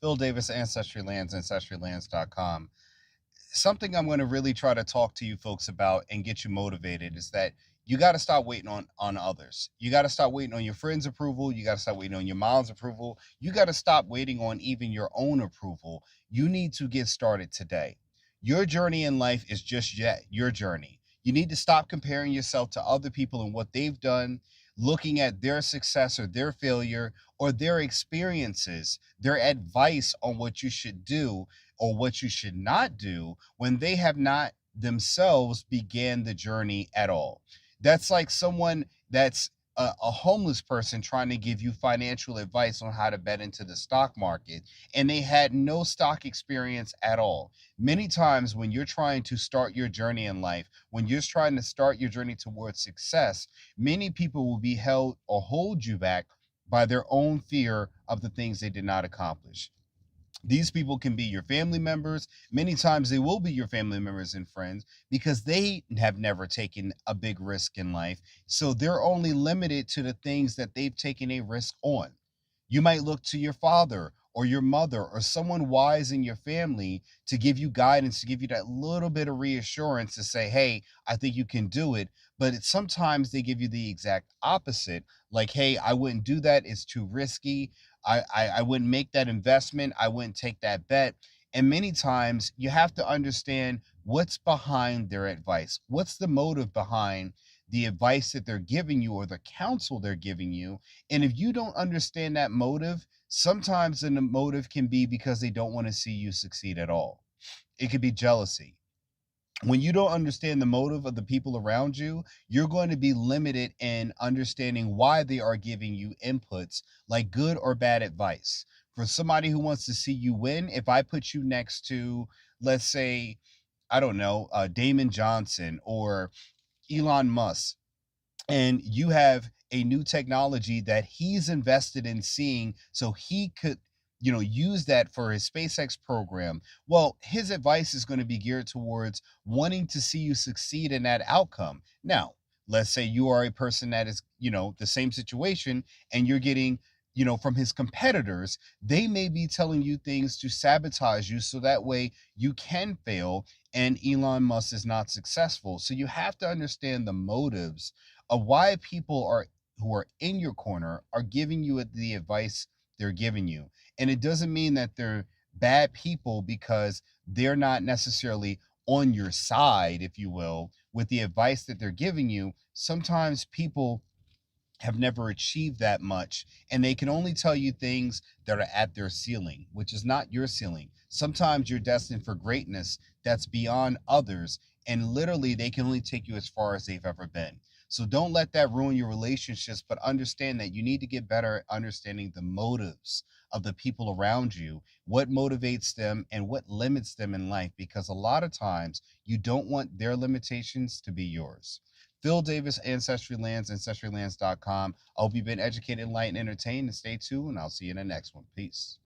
Phil Davis, Ancestry Lands, ancestrylands.com. Something I'm going to really try to talk to you folks about and get you motivated is that you got to stop waiting on others. You got to stop waiting on your friends' approval. You got to stop waiting on your mom's approval. You got to stop waiting on even your own approval. You need to get started today. Your journey in life is just yet your journey. You need to stop comparing yourself to other people and what they've done, looking at their success or their failure or their experiences, their advice on what you should do or what you should not do when they have not themselves began the journey at all. That's like someone that's a homeless person trying to give you financial advice on how to bet into the stock market, and they had no stock experience at all. Many times, when you're trying to start your journey in life, when you're trying to start your journey towards success, many people will be held or hold you back by their own fear of the things they did not accomplish. These people can be your family members. Many times they will be your family members and friends because they have never taken a big risk in life. So they're only limited to the things that they've taken a risk on. You might look to your father or your mother or someone wise in your family to give you guidance, to give you that little bit of reassurance to say, hey, I think you can do it. But sometimes they give you the exact opposite, like, hey, I wouldn't do that. It's too risky. I wouldn't make that investment. I wouldn't take that bet. And many times you have to understand what's behind their advice. What's the motive behind the advice that they're giving you or the counsel they're giving you? And if you don't understand that motive, sometimes the motive can be because they don't want to see you succeed at all. It could be jealousy. When you don't understand the motive of the people around you, you're going to be limited in understanding why they are giving you inputs like good or bad advice. For somebody who wants to see you win, if I put you next to, let's say, I don't know, Damon Johnson or Elon Musk, and you have a new technology that he's invested in seeing so he could use that for his SpaceX program. Well, his advice is going to be geared towards wanting to see you succeed in that outcome. Now, let's say you are a person that is the same situation, and you're getting from his competitors. They may be telling you things to sabotage you so that way you can fail and Elon Musk is not successful. So you have to understand the motives of why people are who are in your corner are giving you the advice they're giving you. And it doesn't mean that they're bad people because they're not necessarily on your side, if you will, with the advice that they're giving you. Sometimes people have never achieved that much, and they can only tell you things that are at their ceiling, which is not your ceiling. Sometimes you're destined for greatness that's beyond others, and literally they can only take you as far as they've ever been. So don't let that ruin your relationships, but understand that you need to get better at understanding the motives of the people around you, what motivates them and what limits them in life, because a lot of times you don't want their limitations to be yours. Phil Davis, Ancestry Lands, ancestrylands.com. I hope you've been educated, enlightened, entertained, and stay tuned. And I'll see you in the next one. Peace.